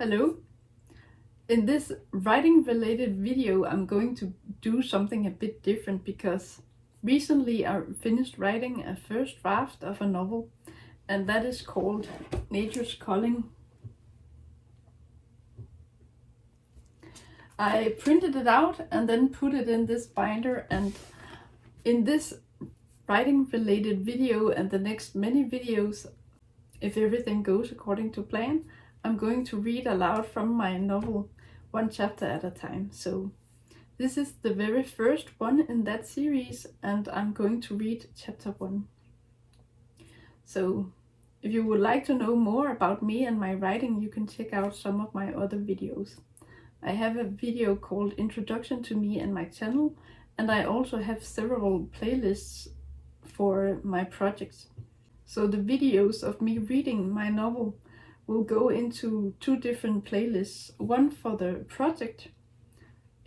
Hello! In this writing related video I'm going to do something a bit different because recently I finished writing a first draft of a novel, and that is called Nature's Culling. I printed it out and then put it in this binder, and in this writing related video and the next many videos, if everything goes according to plan, I'm going to read aloud from my novel, one chapter at a time. So this is the very first one in that series, and I'm going to read chapter 1. So if you would like to know more about me and my writing, you can check out some of my other videos. I have a video called Introduction to Me and my channel, and I also have several playlists for my projects. So the videos of me reading my novel will go into two different playlists, one for the project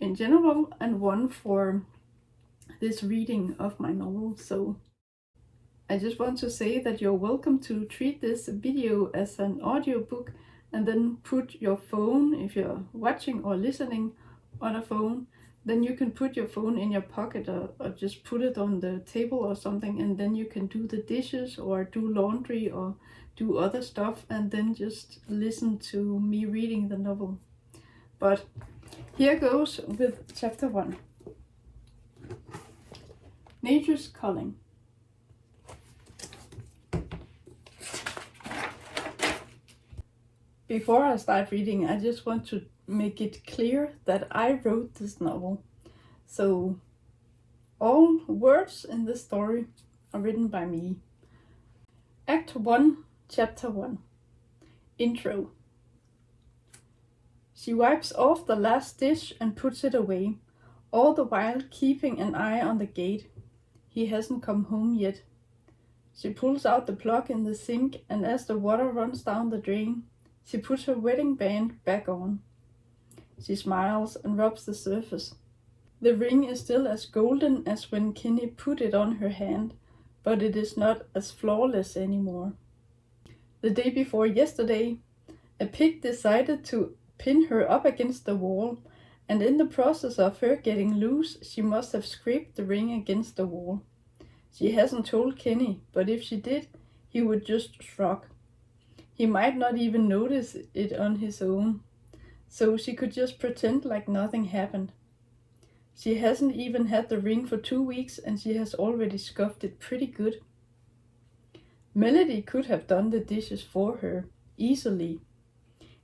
in general and one for this reading of my novel. So I just want to say that you're welcome to treat this video as an audiobook and then put your phone, if you're watching or listening on a phone, then you can put your phone in your pocket or just put it on the table or something, and then you can do the dishes or do laundry or do other stuff and then just listen to me reading the novel. But here goes with chapter 1. Nature's Culling. Before I start reading, I just want to make it clear that I wrote this novel. So all words in this story are written by me. Act 1, Chapter 1. Intro. She wipes off the last dish and puts it away, all the while keeping an eye on the gate. He hasn't come home yet. She pulls out the plug in the sink, and as the water runs down the drain, she puts her wedding band back on. She smiles and rubs the surface. The ring is still as golden as when Kenny put it on her hand, but it is not as flawless anymore. The day before yesterday, a pig decided to pin her up against the wall, and in the process of her getting loose, she must have scraped the ring against the wall. She hasn't told Kenny, but if she did, he would just shrug. He might not even notice it on his own, so she could just pretend like nothing happened. She hasn't even had the ring for 2 weeks, and she has already scuffed it pretty good. Melody could have done the dishes for her, easily.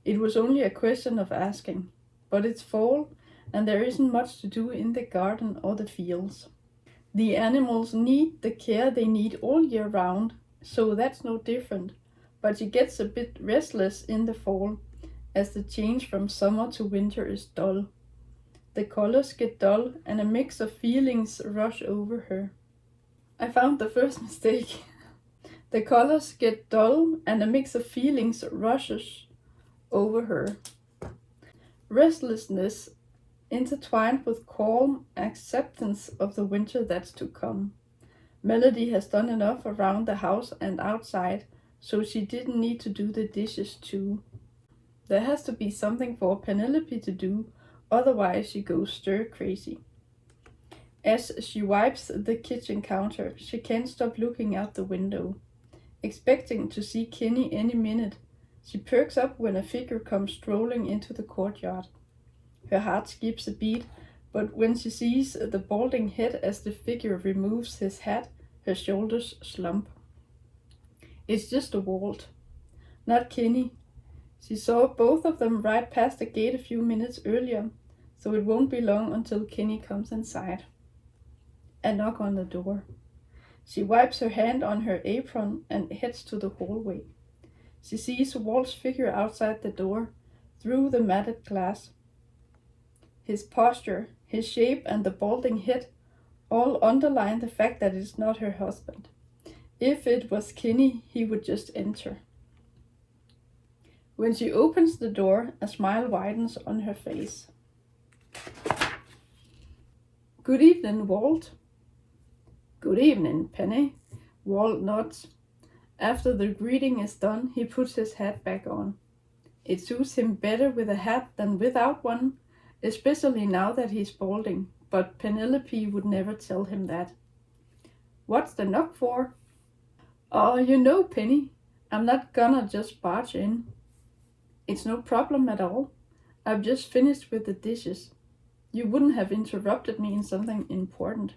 It was only a question of asking, but it's fall, and there isn't much to do in the garden or the fields. The animals need the care they need all year round, so that's no different. But she gets a bit restless in the fall, as the change from summer to winter is dull. The colors get dull, and a mix of feelings rush over her. I found the first mistake. The colors get dull, and a mix of feelings rushes over her. Restlessness intertwined with calm acceptance of the winter that's to come. Melody has done enough around the house and outside, so she didn't need to do the dishes too. There has to be something for Penelope to do, otherwise she goes stir crazy. As she wipes the kitchen counter, she can't stop looking out the window, expecting to see Kenny any minute. She perks up when a figure comes strolling into the courtyard. Her heart skips a beat, but when she sees the balding head as the figure removes his hat, her shoulders slump. It's just a Walt, not Kenny. She saw both of them ride past the gate a few minutes earlier, so it won't be long until Kenny comes inside. A knock on the door. She wipes her hand on her apron and heads to the hallway. She sees Walt's figure outside the door, through the matted glass. His posture, his shape, and the balding head all underline the fact that it's not her husband. If it was Kenny, he would just enter. When she opens the door, a smile widens on her face. Good evening, Walt. Good evening, Penny. Walt nods. After the greeting is done, he puts his hat back on. It suits him better with a hat than without one, especially now that he's balding, but Penelope would never tell him that. What's the knock for? Oh, you know, Penny, I'm not gonna just barge in. It's no problem at all. I've just finished with the dishes. You wouldn't have interrupted me in something important.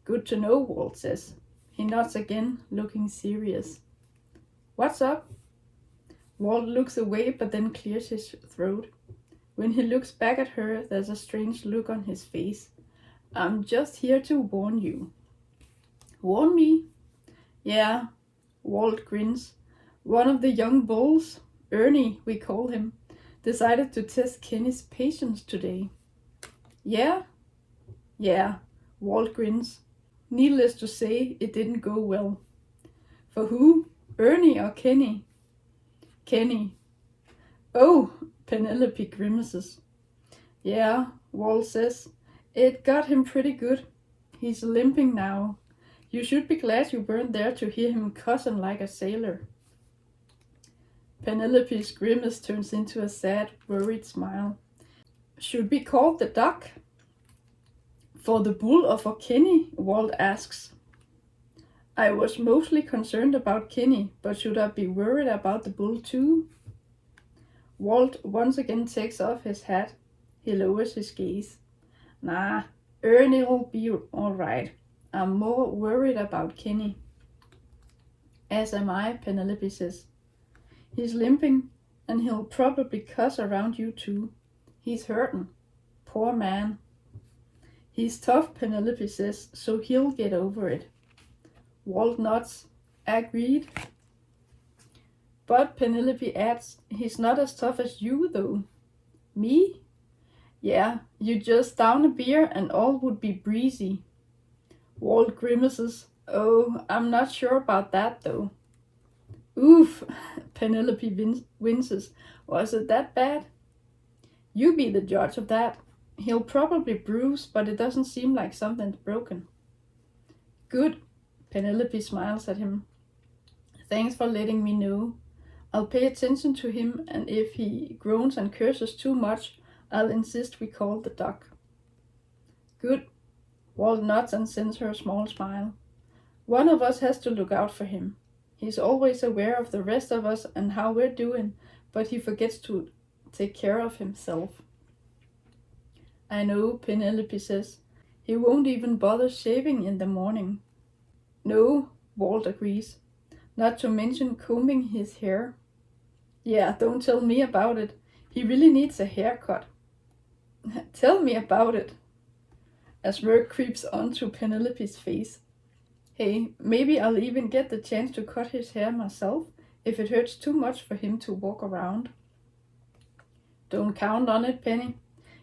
Good to know, Walt says. He nods again, looking serious. What's up? Walt looks away but then clears his throat. When he looks back at her, there's a strange look on his face. I'm just here to warn you. Warn me? Yeah, Walt grins. One of the young bulls, Ernie we call him, decided to test Kenny's patience today. Yeah? Yeah, Walt grins. Needless to say, it didn't go well. For who? Ernie or Kenny? Kenny. Oh, Penelope grimaces. Yeah, Walt says. It got him pretty good. He's limping now. You should be glad you weren't there to hear him cussing like a sailor. Penelope's grimace turns into a sad, worried smile. Should we call the duck? For the bull or for Kenny? Walt asks. I was mostly concerned about Kenny, but should I be worried about the bull too? Walt once again takes off his hat. He lowers his gaze. Nah, Ernie'll be all right. I'm more worried about Kenny. As am I, Penelope says. He's limping, and he'll probably cuss around you too. He's hurting. Poor man. He's tough, Penelope says, so he'll get over it. Walt nods. Agreed. But Penelope adds, he's not as tough as you, though. Me? Yeah, you just down a beer and all would be breezy. Walt grimaces. Oh, I'm not sure about that, though. Oof, Penelope winces. Was it that bad? You be the judge of that. He'll probably bruise, but it doesn't seem like something's broken. Good, Penelope smiles at him. Thanks for letting me know. I'll pay attention to him, and if he groans and curses too much, I'll insist we call the duck. Good. Walt nods and sends her a small smile. One of us has to look out for him. He's always aware of the rest of us and how we're doing, but he forgets to take care of himself. I know, Penelope says. He won't even bother shaving in the morning. No, Walt agrees. Not to mention combing his hair. Yeah, don't tell me about it. He really needs a haircut. Tell me about it. A smirk creeps onto Penelope's face. Hey, maybe I'll even get the chance to cut his hair myself if it hurts too much for him to walk around. Don't count on it, Penny.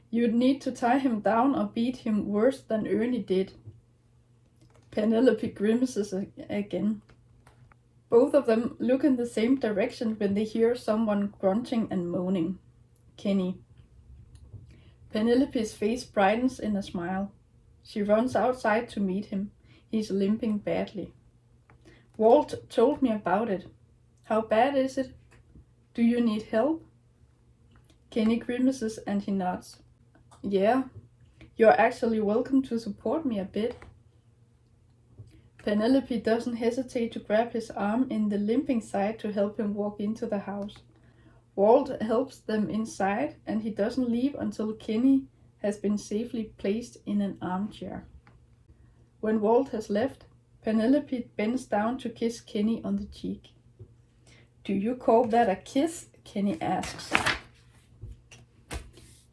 You'd need to tie him down or beat him worse than Ernie did. Penelope grimaces again. Both of them look in the same direction when they hear someone grunting and moaning. Kenny. Penelope's face brightens in a smile. She runs outside to meet him. He's limping badly. Walt told me about it. How bad is it? Do you need help? Kenny grimaces and he nods. Yeah, you're actually welcome to support me a bit. Penelope doesn't hesitate to grab his arm in the limping side to help him walk into the house. Walt helps them inside and he doesn't leave until Kenny has been safely placed in an armchair. When Walt has left, Penelope bends down to kiss Kenny on the cheek. Do you call that a kiss? Kenny asks.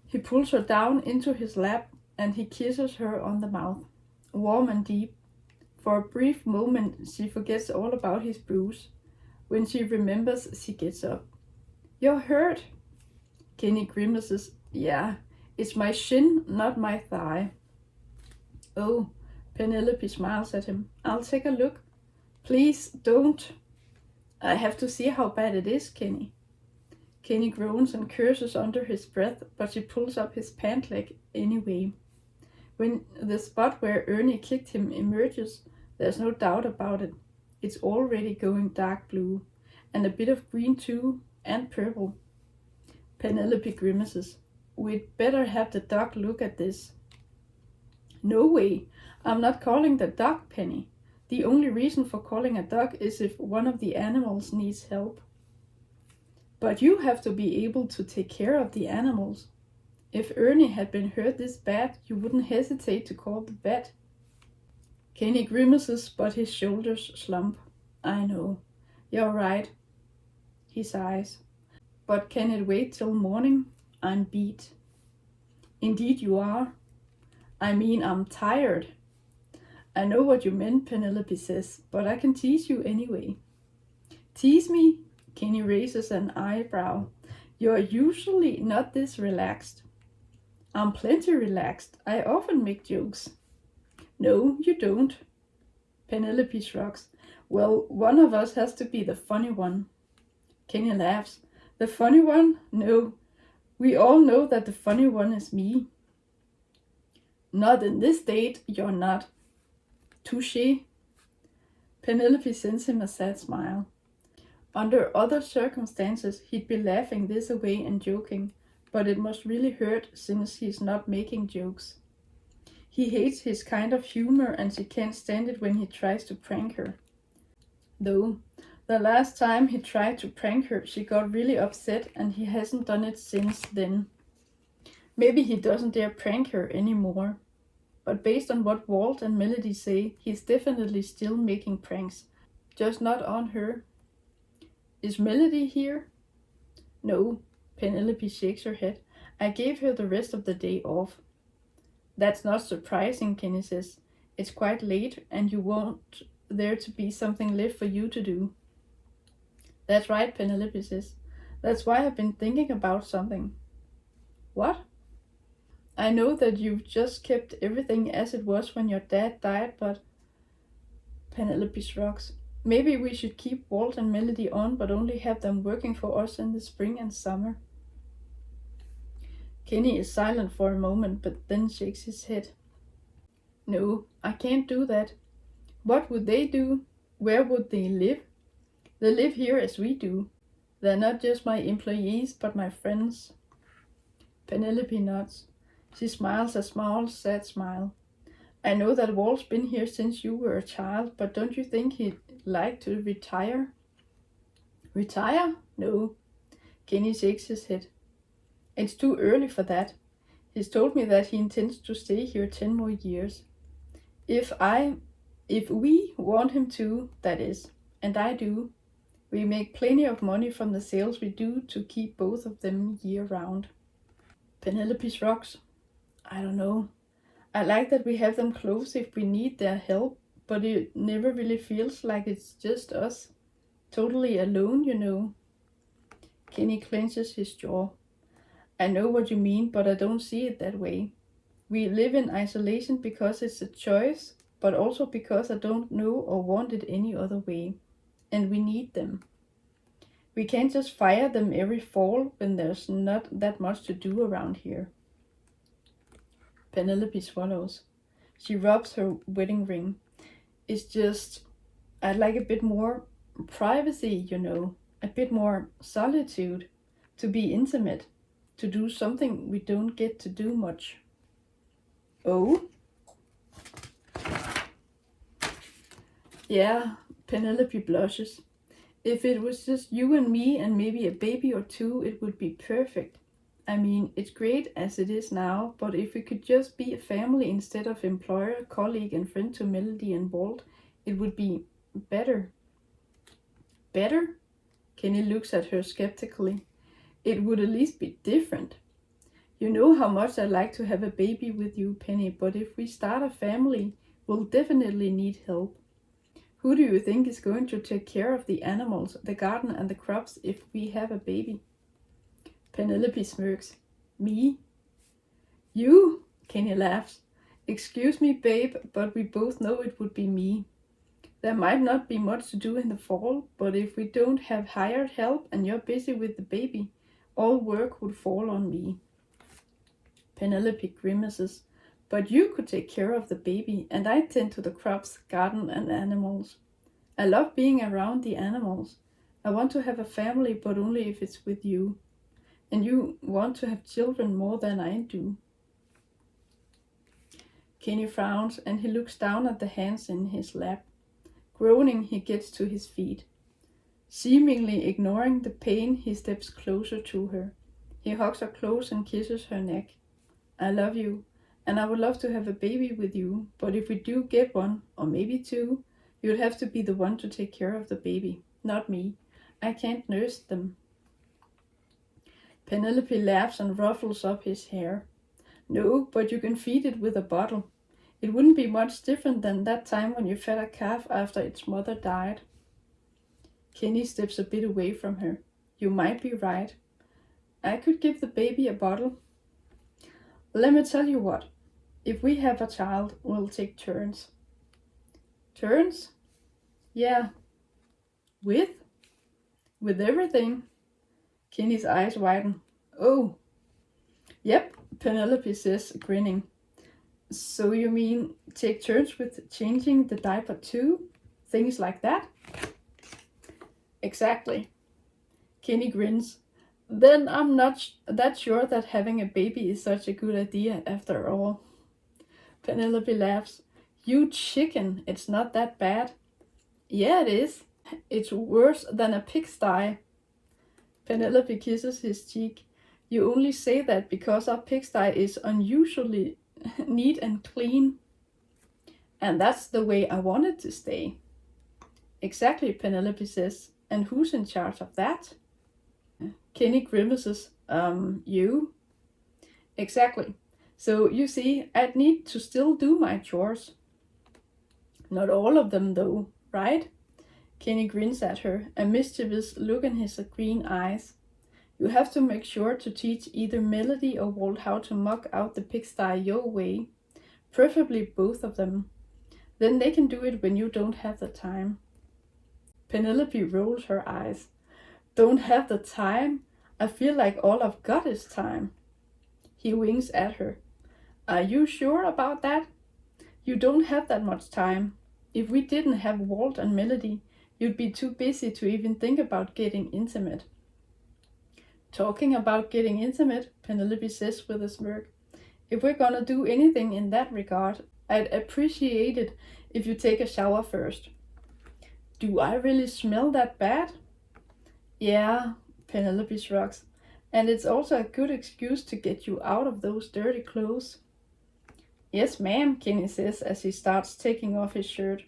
He pulls her down into his lap and he kisses her on the mouth, warm and deep. For a brief moment, she forgets all about his bruise. When she remembers, she gets up. You're hurt. Kenny grimaces. Yeah, it's my shin, not my thigh. Oh, Penelope smiles at him. I'll take a look. Please don't. I have to see how bad it is, Kenny. Kenny groans and curses under his breath, but she pulls up his pant leg anyway. When the spot where Ernie kicked him emerges, there's no doubt about it. It's already going dark blue, and a bit of green too, and purple. Penelope grimaces. We'd better have the dog look at this. No way. I'm not calling the dog, Penny. The only reason for calling a dog is if one of the animals needs help. But you have to be able to take care of the animals. If Ernie had been hurt this bad, you wouldn't hesitate to call the vet. Kenny grimaces, but his shoulders slump. I know. You're right. He sighs. But can it wait till morning? I'm beat. Indeed you are. I mean, I'm tired. I know what you meant, Penelope says, but I can tease you anyway. Tease me? Kenny raises an eyebrow. You're usually not this relaxed. I'm plenty relaxed. I often make jokes. No, you don't. Penelope shrugs. Well, one of us has to be the funny one. Kenny laughs. The funny one? No. We all know that the funny one is me. Not in this date, you're not. Touché. Penelope sends him a sad smile. Under other circumstances, he'd be laughing this away and joking, but it must really hurt since he's not making jokes. He hates his kind of humor and she can't stand it when he tries to prank her. Though, the last time he tried to prank her, she got really upset and he hasn't done it since then. Maybe he doesn't dare prank her anymore. But based on what Walt and Melody say, he's definitely still making pranks. Just not on her. Is Melody here? No, Penelope shakes her head. I gave her the rest of the day off. That's not surprising, Kenny says. It's quite late and you want there to be something left for you to do. That's right, Penelope says. That's why I've been thinking about something. What? I know that you've just kept everything as it was when your dad died, but... Penelope shrugs. Maybe we should keep Walt and Melody on, but only have them working for us in the spring and summer. Kenny is silent for a moment, but then shakes his head. No, I can't do that. What would they do? Where would they live? They live here as we do. They're not just my employees, but my friends. Penelope nods. She smiles a small, sad smile. I know that Walt's been here since you were a child, but don't you think he'd like to retire? Retire? No. Kenny shakes his head. It's too early for that. He's told me that he intends to stay here 10 more years. If we want him to, that is, and I do, we make plenty of money from the sales we do to keep both of them year round. Penelope shrugs. I don't know. I like that we have them close if we need their help, but it never really feels like it's just us. Totally alone, you know. Kenny clenches his jaw. I know what you mean, but I don't see it that way. We live in isolation because it's a choice, but also because I don't know or want it any other way. And we need them. We can't just fire them every fall when there's not that much to do around here. Penelope swallows. She rubs her wedding ring. It's just, I'd like a bit more privacy, you know, a bit more solitude, to be intimate, to do something we don't get to do much. Oh? Yeah, Penelope blushes. If it was just you and me and maybe a baby or two, it would be perfect. I mean, it's great as it is now, but if we could just be a family instead of employer, colleague and friend to Melody and Walt, it would be better. Better? Kenny looks at her skeptically. It would at least be different. You know how much I'd like to have a baby with you, Penny, but if we start a family, we'll definitely need help. Who do you think is going to take care of the animals, the garden and the crops if we have a baby? Penelope smirks. Me? You? Kenny laughs. Excuse me, babe, but we both know it would be me. There might not be much to do in the fall, but if we don't have hired help and you're busy with the baby, all work would fall on me. Penelope grimaces. But you could take care of the baby, and I tend to the crops, garden and animals. I love being around the animals. I want to have a family, but only if it's with you. and you want to have children more than I do. Kenny frowns and he looks down at the hands in his lap. Groaning, he gets to his feet. Seemingly ignoring the pain, he steps closer to her. He hugs her close and kisses her neck. I love you, and I would love to have a baby with you, but if we do get one, or maybe two, you'd have to be the one to take care of the baby, not me. I can't nurse them. Penelope laughs and ruffles up his hair. No, but you can feed it with a bottle. It wouldn't be much different than that time when you fed a calf after its mother died. Kenny steps a bit away from her. You might be right. I could give the baby a bottle. Let me tell you what. If we have a child, we'll take turns. Turns? Yeah. With? With everything. Kenny's eyes widen. Oh. Yep, Penelope says, grinning. So you mean take turns with changing the diaper too? Things like that? Exactly. Kenny grins. Then I'm not that sure that having a baby is such a good idea after all. Penelope laughs. You chicken, it's not that bad. Yeah, it is. It's worse than a pigsty. Penelope kisses his cheek. You only say that because our pigsty is unusually neat and clean. And that's the way I want it to stay. Exactly, Penelope says. And who's in charge of that? Kenny grimaces. You? Exactly. So, you see, I'd need to still do my chores. Not all of them, though, right? Kenny grins at her, a mischievous look in his green eyes. You have to make sure to teach either Melody or Walt how to muck out the pigsty your way. Preferably both of them. Then they can do it when you don't have the time. Penelope rolls her eyes. Don't have the time? I feel like all I've got is time. He winks at her. Are you sure about that? You don't have that much time. If we didn't have Walt and Melody, you'd be too busy to even think about getting intimate. Talking about getting intimate, Penelope says with a smirk. If we're gonna do anything in that regard, I'd appreciate it if you take a shower first. Do I really smell that bad? Yeah, Penelope shrugs. And it's also a good excuse to get you out of those dirty clothes. Yes, ma'am, Kenny says as he starts taking off his shirt.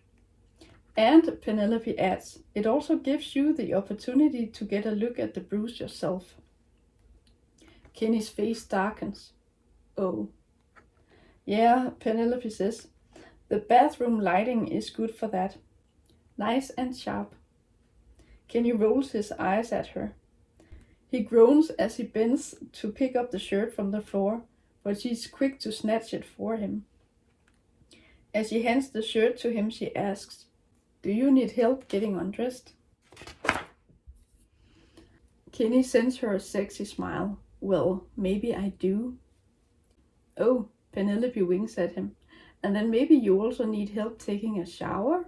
And, Penelope adds, it also gives you the opportunity to get a look at the bruise yourself. Kenny's face darkens. Oh. Yeah, Penelope says. The bathroom lighting is good for that. Nice and sharp. Kenny rolls his eyes at her. He groans as he bends to pick up the shirt from the floor, but she's quick to snatch it for him. As she hands the shirt to him, she asks, Do you need help getting undressed? Kenny sends her a sexy smile. Well, maybe I do. Oh, Penelope winks at him. And then maybe you also need help taking a shower?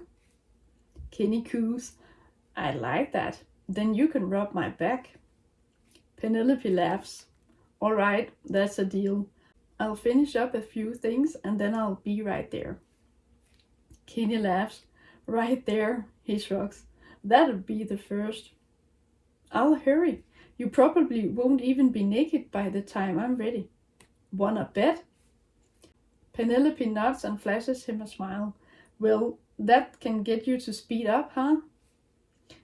Kenny coos. I like that. Then you can rub my back. Penelope laughs. All right, that's a deal. I'll finish up a few things and then I'll be right there. Kenny laughs. Right there, he shrugs. That'll be the first. I'll hurry. You probably won't even be naked by the time I'm ready. Wanna bet? Penelope nods and flashes him a smile. Well, that can get you to speed up, huh?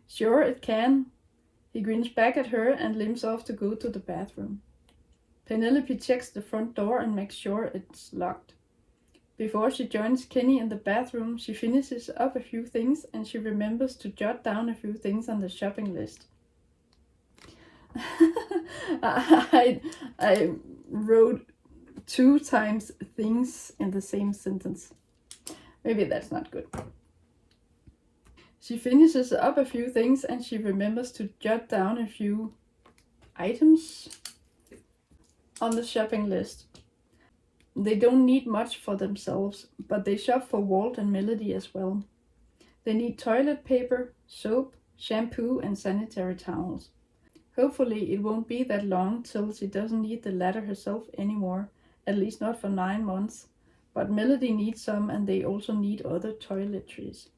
Sure it can. He grins back at her and limps off to go to the bathroom. Penelope checks the front door and makes sure it's locked. Before she joins Kenny in the bathroom, she finishes up a few things and she remembers to jot down a few things on the shopping list. I wrote 2 times things in the same sentence. Maybe that's not good. She finishes up a few things and she remembers to jot down a few items on the shopping list. They don't need much for themselves, but they shop for Walt and Melody as well. They need toilet paper, soap, shampoo, and sanitary towels. Hopefully it won't be that long till she doesn't need the ladder herself anymore, at least not for 9 months. But Melody needs some, and they also need other toiletries.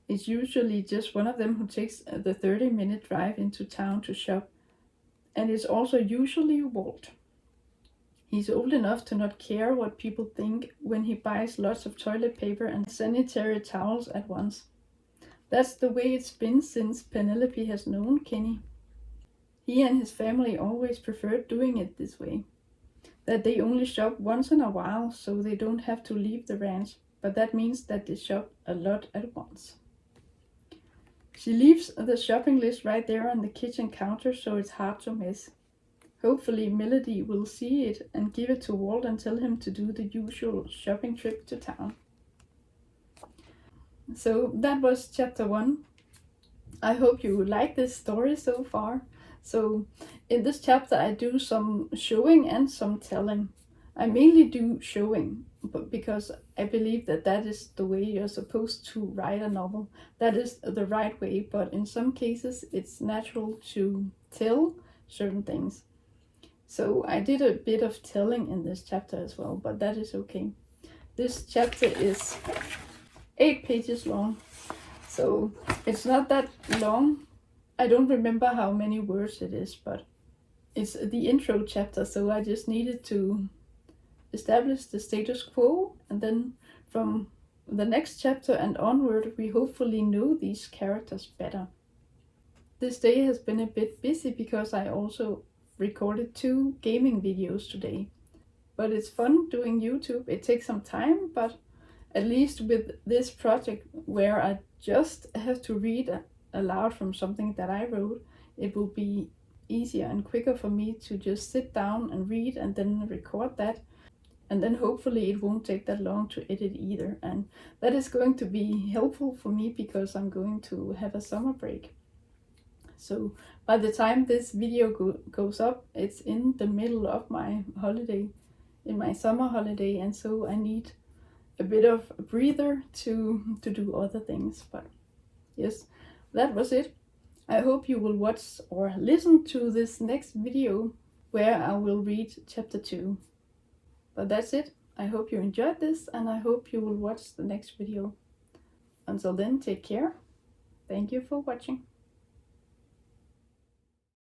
It's usually just one of them who takes the 30-minute drive into town to shop, and it's also usually Walt. He's old enough to not care what people think when he buys lots of toilet paper and sanitary towels at once. That's the way it's been since Penelope has known Kenny. He and his family always preferred doing it this way, that they only shop once in a while so they don't have to leave the ranch, but that means that they shop a lot at once. She leaves the shopping list right there on the kitchen counter so it's hard to miss. Hopefully Melody will see it and give it to Walt and tell him to do the usual shopping trip to town. So that was chapter 1. I hope you like this story so far. So in this chapter I do some showing and some telling. I mainly do showing, but because I believe that that is the way you're supposed to write a novel. That is the right way, but in some cases it's natural to tell certain things. So I did a bit of telling in this chapter as well, but that is okay. This chapter is 8 pages long, so it's not that long. I don't remember how many words it is, but it's the intro chapter, so I just needed to establish the status quo, and then from the next chapter and onward we hopefully know these characters better. This day has been a bit busy because I also recorded 2 gaming videos today. But it's fun doing YouTube. It takes some time, but at least with this project where I just have to read aloud from something that I wrote, it will be easier and quicker for me to just sit down and read and then record that. And then hopefully it won't take that long to edit either. And that is going to be helpful for me because I'm going to have a summer break. So by the time this video goes up, it's in the middle of my holiday, in my summer holiday, and so I need a bit of a breather to do other things. But yes, that was it. I hope you will watch or listen to this next video where I will read chapter 2. But that's it. I hope you enjoyed this, and I hope you will watch the next video. Until then, take care. Thank you for watching.